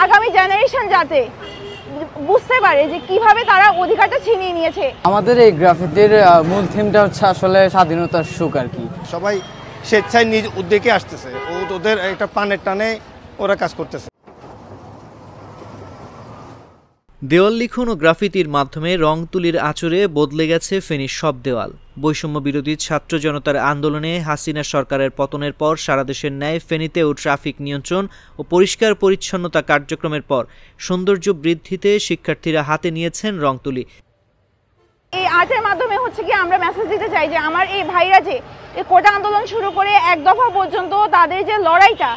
আগামী জেনারেশন যাতে বুঝতে পারে যে কিভাবে তারা অধিকারটা ছিনিয়ে নিয়েছে। আমাদের এই গ্রাফিতির মূল থিমটা হচ্ছে আসলে স্বাধীনতার সুখ আর কি। সবাই স্বেচ্ছায় নিজ উদ্যোগে আসতেছে, ওদের একটা প্রাণের টানে ওরা কাজ করতেছে। দেওয়াল লিখন ও গ্রাফিতির মাধ্যমে রং তুলির আঁচড়ে বদলে গেছে ফেনীর সব দেওয়াল। বৈষম্য বিরোধী ছাত্র জনতার আন্দোলনে হাসিনা সরকারের পতনের পর সারা দেশের ন্যায় ফেনীতেও ট্রাফিক নিয়ন্ত্রণ ও পরিষ্কার পরিচ্ছন্নতা কার্যক্রমের পর সৌন্দর্য বৃদ্ধিতে শিক্ষার্থীরা হাতে নিয়েছেন রং তুলি। এই আর্টের মাধ্যমে হচ্ছে কি আমরা মেসেজ দিতে চাই যে আমার এই ভাইরা যে কোটা আন্দোলন শুরু করে এক দফা পর্যন্ত তাদের যে লড়াইটা,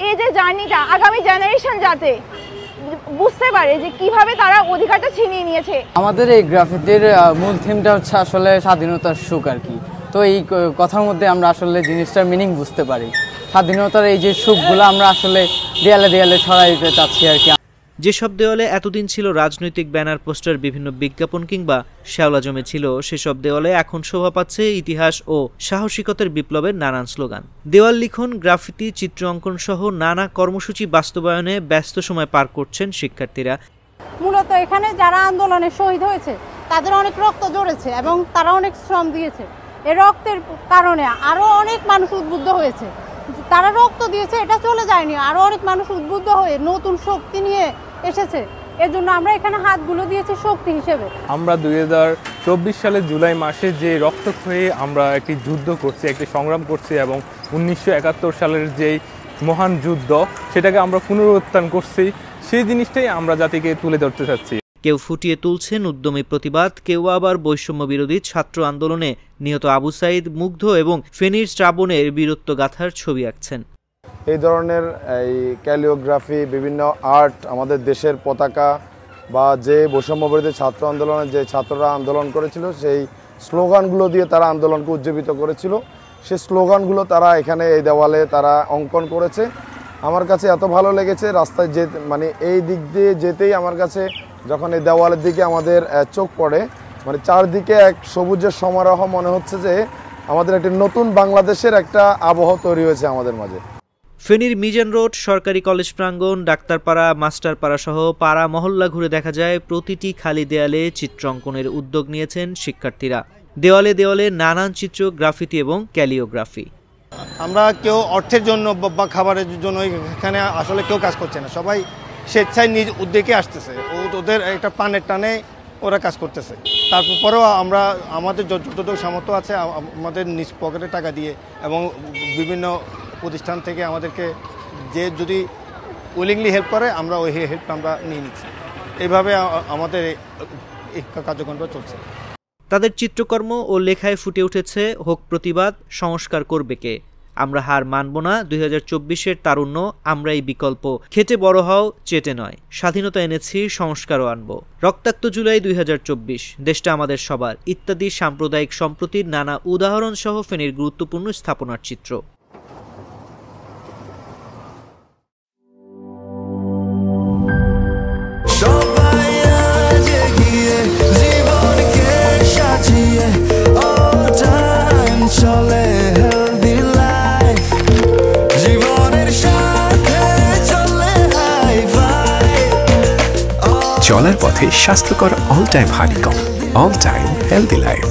এই যে জার্নিটা, আগামী জেনারেশন যাতে বুঝতে পারে যে কিভাবে তারা অধিকারটা ছিনিয়ে নিয়েছে। আমাদের এই গ্রাফিতির মূল থিমটা হচ্ছে আসলে স্বাধীনতার সুখ আর কি। তো এই কথার মধ্যে আমরা আসলে জিনিসটার মিনিং বুঝতে পারি। স্বাধীনতার এই যে সুখগুলো আমরা আসলে দেয়ালে দেয়ালে ছড়াই দিতে চাচ্ছি আর কি। যেসব দেওয়ালে এতদিন ছিল রাজনৈতিক ব্যানার, পোস্টার, বিভিন্ন বিজ্ঞাপন কিংবা শ্যাওলা জমে ছিল, সেসব দেওয়ালে এখন শোভা পাচ্ছে ইতিহাস ও সাহসিকতার বিপ্লবের নানান স্লোগান। দেওয়াল লিখন, গ্রাফিতি, চিত্র অঙ্কন সহ নানা কর্মসূচি বাস্তবায়নে ব্যস্ত সময় পার করছেন শিক্ষার্থীরা। মূলত এখানে যারা আন্দোলনে শহীদ হয়েছে তাদের অনেক রক্ত ঝরেছে এবং তারা অনেক শ্রম দিয়েছে। এই রক্তের কারণে আরো অনেক মানুষ উদ্বুদ্ধ হয়েছে। তারা রক্ত দিয়েছে, এটা চলে যায়নি, আরো অনেক মানুষ উদ্বুদ্ধ হয়ে নতুন শক্তি নিয়ে এসেছে। এজন্য আমরা এখানে হাতগুলো দিয়েছি শক্তি হিসেবে। আমরা 2024 সালের জুলাই মাসে যে রক্তক্ষয়ী আমরা একটি যুদ্ধ করছি, একটি সংগ্রাম করছি এবং 1971 সালের যেই মহান যুদ্ধ সেটাকে আমরা পুনরুত্থান করছি, সেই জিনিসটাই আমরা জাতিকে তুলে ধরতে চাচ্ছি। কেউ ফুটিয়ে তুলছেন উদ্যমী প্রতিবাদ, কেউ আবার বৈষম্য বিরোধী ছাত্র আন্দোলনে নিহত আবু সাইদ, মুগ্ধ এবং ফেনীর শ্রাবণের বীরত্ব গাথার ছবি আঁকছেন। এই ধরনের এই ক্যালিওগ্রাফি, বিভিন্ন আর্ট, আমাদের দেশের পতাকা বা যে বৈষম্য বিরোধী ছাত্র আন্দোলনে যে ছাত্ররা আন্দোলন করেছিল সেই স্লোগানগুলো দিয়ে তারা আন্দোলনকে উজ্জীবিত করেছিল, সেই স্লোগানগুলো তারা এখানে এই দেওয়ালে তারা অঙ্কন করেছে। আমার কাছে এত ভালো লেগেছে, রাস্তায় মানে এই দিক দিয়ে যেতেই আমার কাছে যখন এই দেওয়ালের দিকে আমাদের চোখ পড়ে, মানে চারদিকে এক সবুজের সমারোহ, মনে হচ্ছে যে আমাদের একটি নতুন বাংলাদেশের একটা আবহাওয়া তৈরি হয়েছে আমাদের মাঝে। ফেনীর মিজান রোড, সরকারি কলেজ প্রাঙ্গণ, ডাক্তারপাড়া, মাস্টারপাড়া সহ পাড়া মহল্লা ঘুরে দেখা যায় প্রতিটি খালি দেয়ালে চিত্র অঙ্কনের উদ্যোগ নিয়েছেন শিক্ষার্থীরা। দেওয়ালে দেওয়ালে নানান চিত্র, গ্রাফিতি এবং ক্যালিওগ্রাফি। আমরা কেউ অর্থের জন্য বা খাবারের জন্য এখানে আসলে কেউ কাজ করছে না, সবাই স্বেচ্ছায় নিজ উদ্যোগে আসতেছে, ওদের একটা প্রাণের টানে ওরা কাজ করতেছে। তারপরেও আমরা আমাদের যতটুকু সামর্থ্য আছে আমাদের নিজ পকেটে টাকা দিয়ে এবং বিভিন্ন প্রতিষ্ঠান থেকে আমাদেরকে যে যদি উইলিংলি হেল্প করে আমরা ওই হেল্প আমরা নিয়ে নিচ্ছি। এইভাবে আমাদের এই কার্যক্রমটা চলছে। তাদের চিত্রকর্ম ও লেখায় ফুটে উঠেছে হোক প্রতিবাদ, সংস্কার করবে কে, আমরা হার মানব না, 2024-এর তারুণ্য, আমরাই বিকল্প, খেটে বড় হও, চেটে নয়, স্বাধীনতা এনেছি, সংস্কারও আনবো, রক্তাক্ত জুলাই 2024, দেশটা আমাদের সবার, ইত্যাদি সাম্প্রদায়িক সম্প্রতির নানা উদাহরণ সহ ফেনীর গুরুত্বপূর্ণ স্থাপনার চিত্র। চলার পথে স্বাস্থ্যকর all time honeycomb, all time healthy life.